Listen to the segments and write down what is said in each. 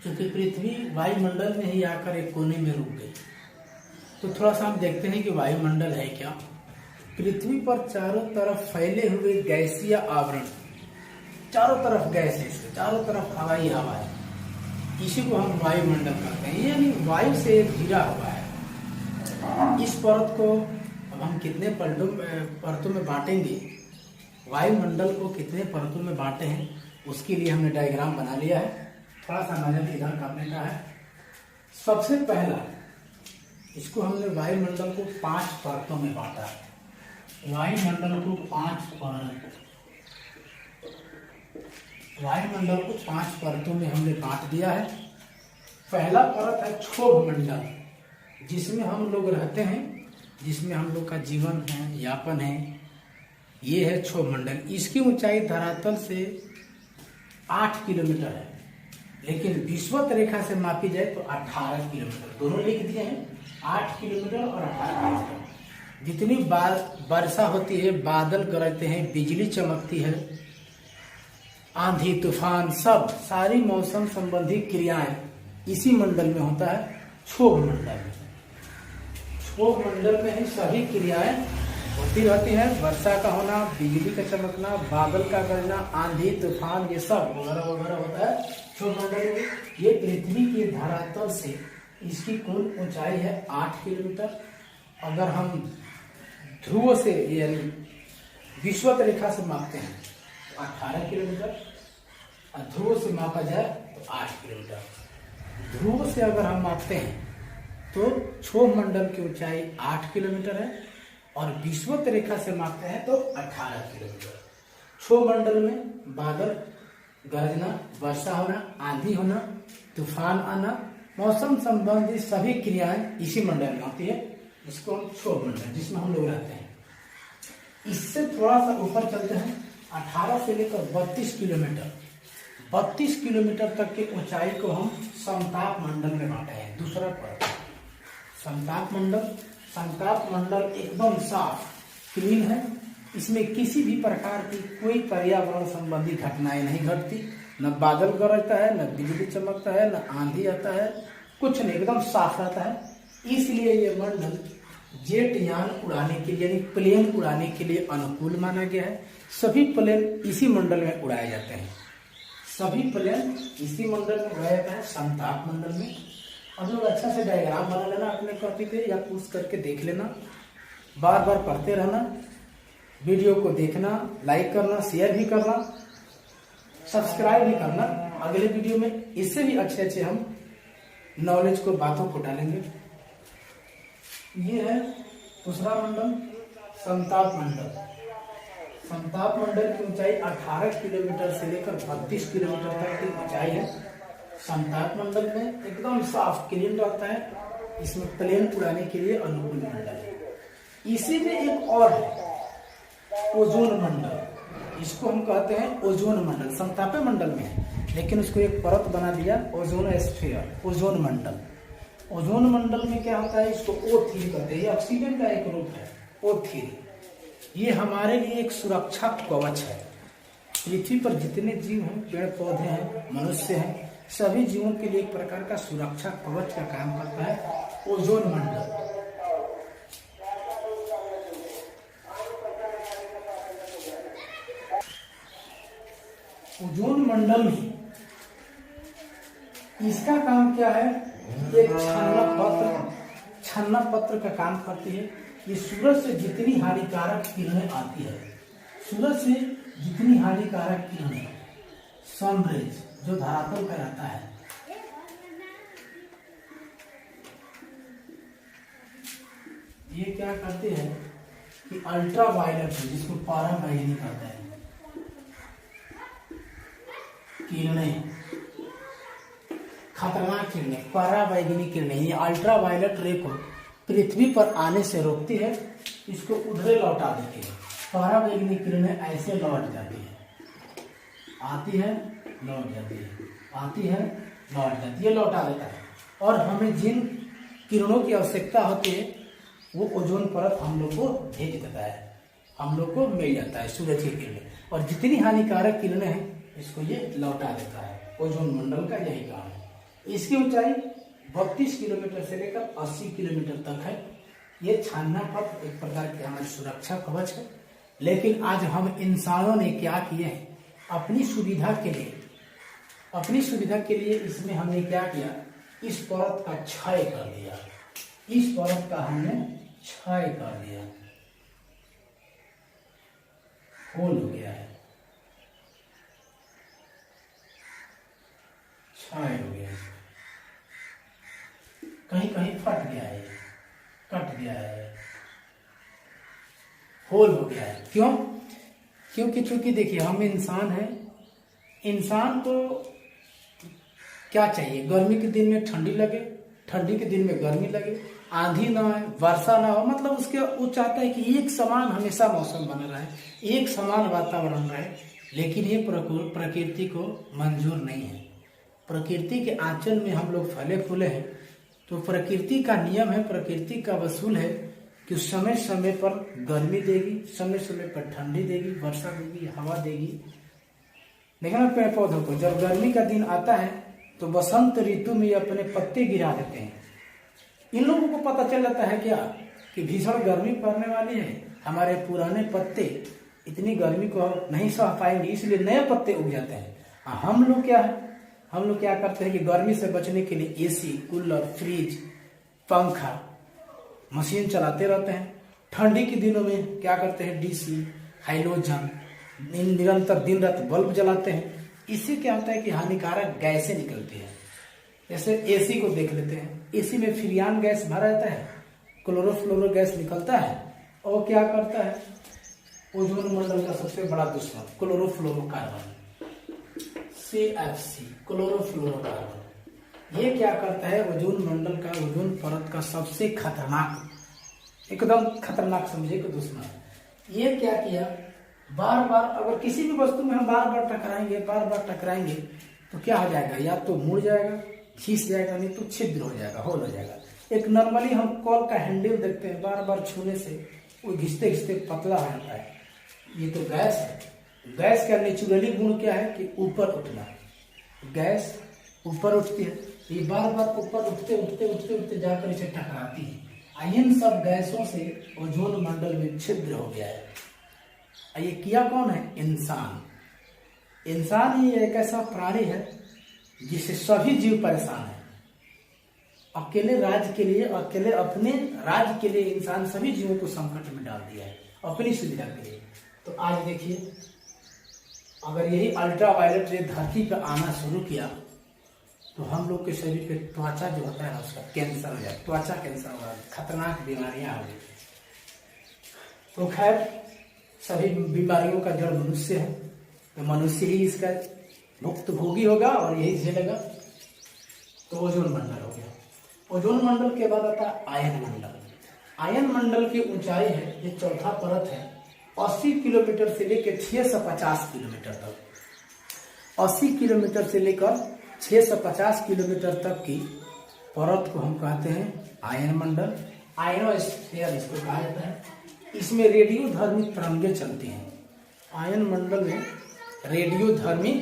क्योंकि पृथ्वी वायुमंडल में ही आकर एक कोने में रुक गई। तो थोड़ा सा हम देखते हैं कि वायुमंडल है क्या। पृथ्वी पर चारों तरफ फैले हुए गैसीय आवरण, चारों तरफ गैस है, चारों तरफ हवाई हवा है, इसी को हम वायुमंडल कहते हैं। यानी वायु से घिरा हुआ है। इस परत को अब हम कितने परतों में बांटेंगे, वायुमंडल को कितने परतों में बांटे हैं, उसके लिए हमने डायग्राम बना लिया है। थोड़ा सा नजर इधर करने का है। सबसे पहला इसको हमने वायुमंडल को 5 परतों में बांटा है। वायुमंडल को 5 परतों में हमने बांट दिया है। पहला परत है क्षोभ मंडल, जिसमें हम लोग रहते हैं, जिसमें हम लोग का जीवन है, यापन है। ये है क्षोभ मंडल। इसकी ऊंचाई धरातल से 8 किलोमीटर है, लेकिन विषुवत रेखा से मापी जाए तो 18 किलोमीटर। दोनों लिख दिए हैं, 8 किलोमीटर और 18 किलोमीटर। जितनी वर्षा होती है, बादल गरजते हैं, बिजली चमकती है, आंधी तूफान, सब सारी मौसम संबंधी क्रियाएं इसी मंडल में होता है, क्षोभ मंडल में। क्षोभ मंडल में ही सभी क्रियाएं होती रहती है। वर्षा का होना, बिजली का चमकना, बादल का गरजना, आंधी तूफान, ये सब वगैरह वगैरह होता है क्षोभ मंडल में। ये पृथ्वी के धरातल से इसकी कुल ऊंचाई है 8 किलोमीटर। अगर हम ध्रुव से यानी विषुवत रेखा से मापते हैं तो 18 किलोमीटर, और ध्रुव से मापा जाए तो 8 किलोमीटर। ध्रुव से अगर हम मापते हैं तो क्षोभ मंडल की ऊंचाई 8 किलोमीटर है, और विषुवत रेखा से मापते हैं तो 18 किलोमीटर। क्षोभ मंडल में बादल गरजना, वर्षा होना, आंधी होना, तूफान आना, मौसम संबंधी सभी क्रियाएं इसी मंडल में होती है। इसको हम क्षोभ मंडल, जिसमें हम लोग रहते हैं। इससे थोड़ा सा ऊपर चलते हैं, 18 से लेकर 32 किलोमीटर, 32 किलोमीटर तक की ऊंचाई को हम समताप मंडल में बांटे हैं। दूसरा परत समताप मंडल। समताप मंडल एकदम साफ क्लीन है, इसमें किसी भी प्रकार की कोई पर्यावरण संबंधी घटनाएं नहीं घटती, न बादल गरजता है, न बिजली चमकता है, न आंधी आता है, कुछ नहीं, एकदम साफ रहता है। इसलिए ये मंडल जेट यान उड़ाने के लिए यानी प्लेन उड़ाने के लिए अनुकूल माना गया है। सभी प्लेन इसी मंडल में उड़ाए जाते हैं, सभी प्लेन इसी मंडल में उड़ाया जाता है, समताप मंडल में। अब लोग अच्छा से डायग्राम बना लेना अपने कॉपी पे, या पूछ करके देख लेना, बार बार पढ़ते रहना, वीडियो को देखना, लाइक करना, शेयर भी करना, सब्सक्राइब भी करना। अगले वीडियो में इससे भी अच्छे हम नॉलेज को, बातों को डालेंगे। ये है दूसरा मंडल, समताप मंडल। समताप मंडल की ऊंचाई 18 किलोमीटर से लेकर 32 किलोमीटर तक की ऊंचाई है। समताप मंडल में एकदम साफ क्लीन रहता है, इसमें प्लेन उड़ाने के लिए अनुकूल मंडल है। इसी में एक और है, ओजोन मंडल। इसको हम कहते हैं ओजोन मंडल। समतापे मंडल में है, लेकिन उसको एक परत बना दिया, ओजोन स्फीयर, ओजोन मंडल। ओजोन मंडल में क्या होता है, इसको O3 कहते हैं। ये ऑक्सीजन का एक रूप है, O3। ये हमारे लिए एक सुरक्षा कवच है। पृथ्वी पर जितने जीव हैं, पेड़ पौधे हैं, मनुष्य हैं, सभी जीवों के लिए एक प्रकार का सुरक्षा कवच का काम करता है ओजोन मंडल। ओजोन मंडल में इसका काम क्या है, एक छन्ना पत्र का काम करती है। ये सूरज से जितनी हानिकारक किरणें आती है, सूरज से जितनी हानिकारक किरणें, सनरेज जो धरातल पर आता है, ये क्या करते हैं कि अल्ट्रा वायलेट, जिसको पराबैंगनी कहते हैं, किरणें, खतरनाक किरणें, पराबैंगनी किरणें, ये अल्ट्रा वायलेट रे को पृथ्वी पर आने से रोकती है, इसको उधरे लौटा देती है। पराबैंगनी किरणें ऐसे लौट जाती है, आती है लौट जाती है, आती है लौट जाती है, लौटा देता है। और हमें जिन किरणों की आवश्यकता होती है वो ओजोन परत हम लोग को भेज देता है, हम लोग को मिल जाता है सूरज की किरणें। और जितनी हानिकारक किरणें हैं इसको ये लौटा देता है। ओजोन मंडल का यही काम है। इसकी ऊंचाई 32 किलोमीटर से लेकर 80 किलोमीटर तक है। ये छानना पथ एक प्रकार की हमारी सुरक्षा कवच है। लेकिन आज हम इंसानों ने क्या किए हैं, अपनी सुविधा के लिए इसमें हमने क्या किया, इस परत का क्षय कर दिया। इस परत का हमने क्षय कर दिया, होल हो गया है, क्षय हो गया है, कहीं कहीं फट गया है, कट गया है, होल हो गया है। क्यों? क्योंकि चूंकि देखिए हम इंसान हैं, इंसान को क्या चाहिए, गर्मी के दिन में ठंडी लगे, ठंडी के दिन में गर्मी लगे, आंधी ना आए, वर्षा ना हो, मतलब उसके वो चाहता है कि एक समान हमेशा मौसम बना रहे, एक समान वातावरण रहे। लेकिन ये प्रकृति को मंजूर नहीं है। प्रकृति के आंचल में हम लोग फले फूले हैं, तो प्रकृति का नियम है, प्रकृति का वसूल है कि समय समय पर गर्मी देगी, समय समय पर ठंडी देगी, वर्षा देगी, हवा देगी। देखना पेड़ पौधों को, जब गर्मी का दिन आता है तो बसंत ऋतु में अपने पत्ते गिरा देते हैं। इन लोगों को पता चल जाता है क्या कि भीषण गर्मी पड़ने वाली है, हमारे पुराने पत्ते इतनी गर्मी को नहीं सह पाएंगे, इसलिए नए पत्ते उग जाते हैं। हम लोग क्या करते हैं कि गर्मी से बचने के लिए एसी, कूलर, फ्रिज, पंखा, मशीन चलाते रहते हैं। ठंडी के दिनों में क्या करते हैं, डीसी, हाइलोजन, निरंतर दिन रात बल्ब जलाते हैं। इससे क्या होता है कि हानिकारक गैसें निकलती है। जैसे एसी को देख लेते हैं, एसी में फ्रियान गैस भरा रहता है, क्लोरोफ्लोरो गैस निकलता है, और क्या करता है, ओजोन मंडल का सबसे बड़ा दुश्मन क्लोरोफ्लोरोकार्बन, CFC, क्लोरोफ्लोरोकार्बन, ये क्या करता है, ओजोन मंडल का, ओजोन परत का सबसे खतरनाक, एकदम खतरनाक समझे कि दुश्मन। ये क्या किया, बार बार अगर किसी भी वस्तु में हम बार बार टकराएंगे तो क्या हो जाएगा, या तो मुड़ जाएगा, खींच जाएगा, नहीं तो छिद्र हो जाएगा, होल हो जाएगा। एक नॉर्मली हम कॉल का हैंडल देखते हैं, बार बार छूने से वो घिसते घिसते पतला हो जाता है। ये तो गैस है। गैस का नेचुरली गुण क्या है कि ऊपर उठना, गैस ऊपर उठती है, ये बार बार ऊपर उठते जाकर इसे टकराती है। इन सब गैसों से ओजोन मंडल में छिद्र हो गया है। ये किया कौन है, इंसान। इंसान ही एक ऐसा प्राणी है जिससे सभी जीव परेशान है। अकेले अपने राज्य के लिए इंसान सभी जीवों को संकट में डाल दिया है अपनी सुविधा के लिए। तो आज देखिए, अगर यही अल्ट्रावायलेट रे धरती पर आना शुरू किया तो हम लोग के शरीर पे त्वचा जो होता है उसका कैंसर हो जाए, त्वचा कैंसर हो जाए, खतरनाक बीमारियां हो गई। तो खैर, सभी बीमारियों का जड़ मनुष्य है, तो मनुष्य ही इसका मुक्त भोगी होगा और यही झेलेगा। तो ओजोन मंडल हो गया। ओजोन मंडल के बाद आता है आयन मंडल। आयन मंडल की ऊंचाई है, ये चौथा परत है, 80 किलोमीटर से लेकर 650 किलोमीटर तक। 80 किलोमीटर से लेकर 650 किलोमीटर तक की परत को हम कहते हैं आयन मंडल, आयनोस्फीयर इसको कहा जाता है। इसमें रेडियोधर्मी तरंगे चलती हैं। आयन मंडल में रेडियोधर्मी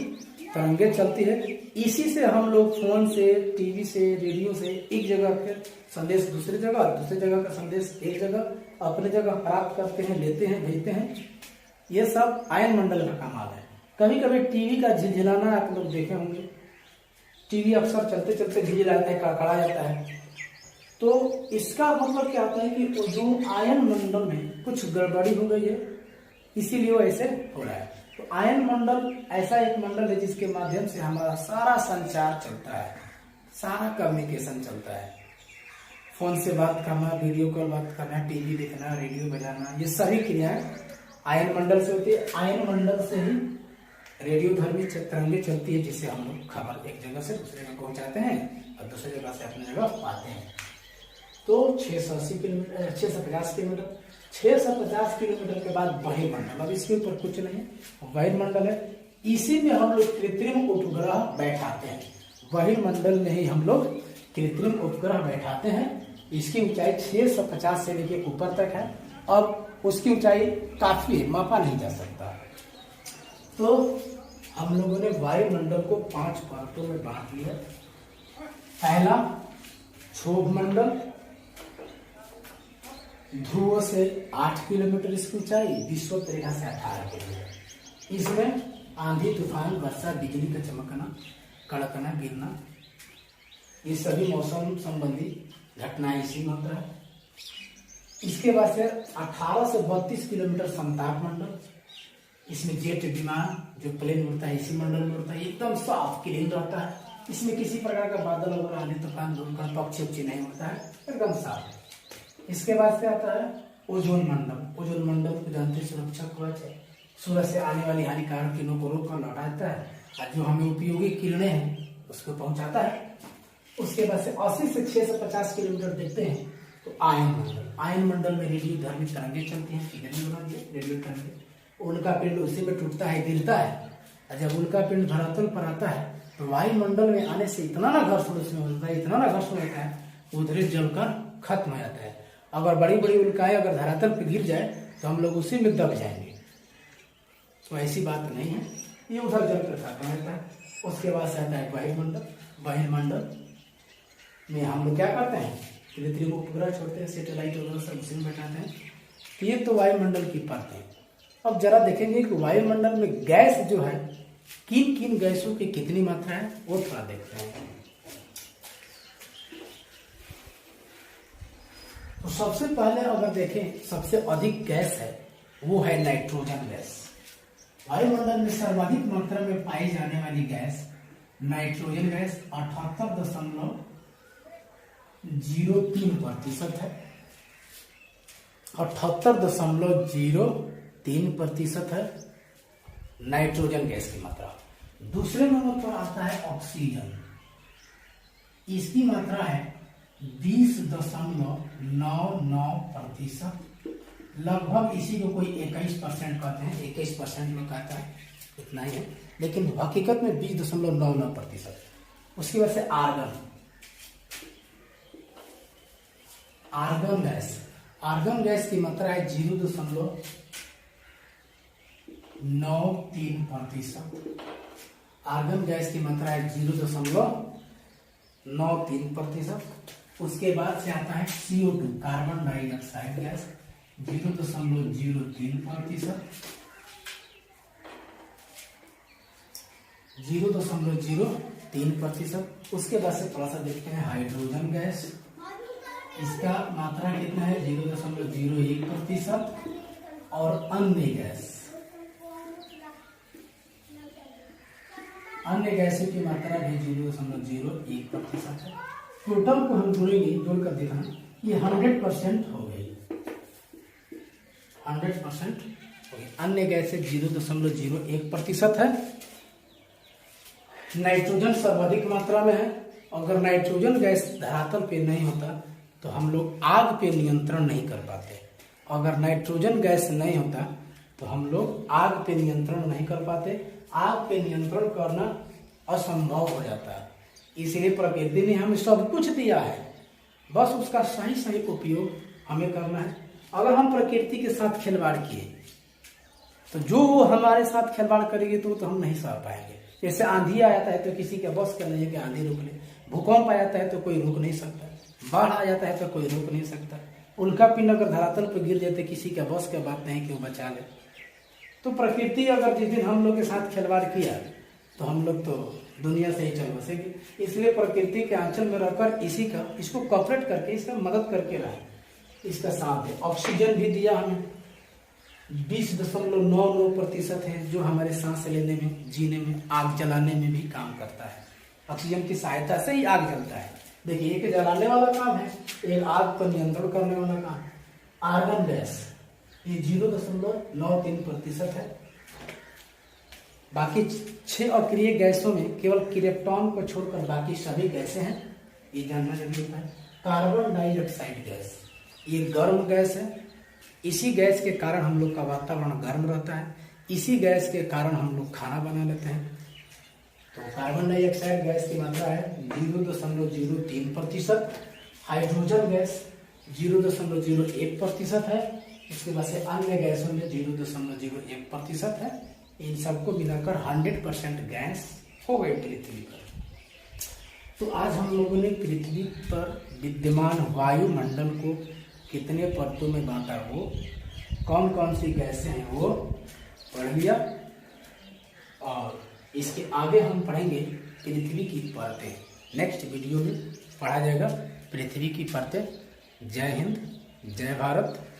तरंगे चलती है। इसी से हम लोग फोन से, टीवी से, रेडियो से एक जगह के संदेश दूसरी जगह का संदेश एक जगह अपने जगह प्राप्त करते हैं, लेते हैं, भेजते हैं। ये सब आयन मंडल का कमाल है। कभी कभी टीवी का झिलझिलाना आप लोग देखे होंगे, टीवी अक्सर चलते चलते झिलझिलाता है, कड़कड़ा जाता है। तो इसका मतलब क्या होता है कि ओजोन आयन मंडल में कुछ गड़बड़ी हो गई है, इसीलिए वो ऐसे हो रहा है। तो आयन मंडल ऐसा एक मंडल है जिसके माध्यम से हमारा सारा संचार चलता है, सारा कम्युनिकेशन चलता है। फोन से बात करना, वीडियो कॉल बात करना, टीवी देखना, रेडियो बजाना, ये सभी क्रियाएं आयन मंडल से होती है। आयन मंडल से ही रेडियोधर्मी तरंगे चलती है, जिससे हम लोग खबर एक जगह से दूसरे जगह पहुंचाते हैं और दूसरी जगह से अपनी जगह पाते हैं। तो 650 किलोमीटर के बाद बहिर्मंडल। अब इसके ऊपर कुछ नहीं है, बहिर्मंडल है। इसी में हम लोग कृत्रिम उपग्रह बैठाते हैं। बहिर्मंडल में ही हम लोग कृत्रिम उपग्रह बैठाते हैं। इसकी ऊंचाई 650 से लेकर ऊपर तक है। अब उसकी ऊंचाई काफी है, मापा नहीं जा सकता। तो हम लोगों ने वायुमंडल को 5 परतों में बांट लिया। पहला क्षोभ मंडल, ध्रुव से 8 किलोमीटर इसकी ऊंचाई, विषुवत रेखा से 18 किलोमीटर। इसमें आंधी, तूफान, वर्षा, बिजली का चमकना, कड़कना, गिरना, ये सभी मौसम संबंधी घटनाएं इसी में होता है। इसके बाद से 18 से 32 किलोमीटर समताप मंडल, इसमें जेट विमान जो प्लेन उड़ता है इसी मंडल में उड़ता है, एकदम साफ क्लीन रहता है, इसमें किसी प्रकार का बादल वगैरह, आंधी तूफान, धूमकण, पक्षी उक्षी नहीं उड़ता है, एकदम साफ। इसके बाद से आता है ओजोन मंडल। ओजोन मंडल को जानते, सुरक्षा कवच है, सूरज से आने वाली हानिकारक किरणों को रोक कर लौटाता है और जो हमें उपयोगी किरणें हैं उसको पहुंचाता है। उसके बाद से 80 से 650 किलोमीटर देखते हैं तो आयन मंडल। आयन मंडल में रेडियो धर्मी तरंगें चलती हैं, रेडियो तरंगें, उनका पिंड उसी में टूटता है, गिरता है, और जब उनका पिंड धरातल पर आता है तो वायुमंडल में आने से इतना ना घर्षण उसमें होता है, इतना ना घर्षण होता है, उधर जलकर खत्म हो जाता है। अगर बड़ी बड़ी उल्काएं अगर धरातल पर गिर जाए तो हम लोग उसी में दब जाएंगे, तो ऐसी बात नहीं है, ये उधर जलकर खत्म होता है। उसके बाद से आता है वायुमंडल। वायुमंडल में हम लोग क्या करते हैं, कृत्रिम उपग्रह छोड़ते हैं, सैटेलाइट वगैरह सब उसी में बैठाते हैं। तो ये तो वायुमंडल की परतें। अब जरा देखेंगे कि वायुमंडल में गैस जो है, किन किन गैसों की कितनी मात्रा है वो थोड़ा देखते हैं। तो सबसे पहले अगर देखें, सबसे अधिक गैस है वो है नाइट्रोजन गैस। वायुमंडल में सर्वाधिक मात्रा में पाई जाने वाली गैस नाइट्रोजन गैस 78.03% है। 78.03% है नाइट्रोजन गैस की मात्रा। दूसरे नंबर पर आता है ऑक्सीजन, इसकी मात्रा है 20.99%, लगभग इसी को कोई 21% कहते हैं, 21% में कहता है, इतना ही है, लेकिन हकीकत में 20.99%। उसकी वजह से आर्गन गैस, आर्गन गैस की मात्रा है 0.93%। आर्गन गैस की मात्रा है 0.93%। उसके बाद से आता है CO2 कार्बन डाइऑक्साइड गैस 0.03%। 0.03%। उसके बाद से थोड़ा सा देखते हैं हाइड्रोजन गैस, इसका मात्रा कितना है 0.01%। और अन्य गैसों की मात्रा भी 0.01% है। टोटल को हम जोड़कर देखना, ये 100% हो गई, 100% हो गई। अन्य गैसें 0.01% है। नाइट्रोजन सर्वाधिक मात्रा में है। अगर नाइट्रोजन गैस धरातल पे नहीं होता तो हम लोग आग पे नियंत्रण नहीं कर पाते। अगर नाइट्रोजन गैस नहीं होता तो हम लोग आग पे नियंत्रण नहीं कर पाते, आग पे नियंत्रण करना असंभव हो जाता है। इसलिए प्रकृति ने हमें सब कुछ दिया है, बस उसका सही सही उपयोग हमें करना है। अगर हम प्रकृति के साथ खिलवाड़ किए तो जो वो हमारे साथ खिलवाड़ करेगी तो हम नहीं सह पाएंगे। जैसे आंधी आ जाता है तो किसी के बस का नहीं है कि आंधी रोक ले, भूकंप आ जाता है तो कोई रोक नहीं सकता, बाढ़ आ जाता है तो कोई रोक नहीं सकता, उल्का पिंड अगर धरातल पर गिर जाते किसी के बस का बात नहीं कि वो बचा ले। तो प्रकृति अगर जिस दिन हम लोग के साथ खिलवाड़ किया तो हम लोग तो दुनिया से ही चल बसेंगे। इसलिए प्रकृति के आंचल में रहकर इसको कॉपरेट करके, इसका मदद करके रहे, इसका साथ दे। ऑक्सीजन भी दिया हमें 20.99% है, जो हमारे सांस लेने में, जीने में, आग जलाने में भी काम करता है। ऑक्सीजन की सहायता से ही आग जलता है। देखिए, एक जलाने वाला काम है, एक आग पर नियंत्रण करने वाला काम। आर्गन गैस ये 0.93% है। बाकी 6 अक्रिय गैसों में केवल क्रिप्टॉन को छोड़कर बाकी सभी गैसें हैं, ये जानना जरूरी होता है। कार्बन डाइऑक्साइड गैस ये गर्म गैस है, इसी गैस के कारण हम लोग का वातावरण गर्म रहता है, इसी गैस के कारण हम लोग खाना बना लेते हैं। तो कार्बन डाइऑक्साइड गैस की मात्रा है 0.03%। हाइड्रोजन गैस 0.01% है। इसके बाद से अन्य गैसों में 0.01% है। इन सबको मिलाकर 100% गैस हो गई पृथ्वी पर। तो आज हम लोगों ने पृथ्वी पर विद्यमान वायुमंडल को कितने परतों में बांटा, वो कौन कौन सी गैसें हैं वो पढ़ लिया। और इसके आगे हम पढ़ेंगे पृथ्वी की परतें। नेक्स्ट वीडियो में पढ़ा जाएगा पृथ्वी की परतें। जय हिंद, जय भारत।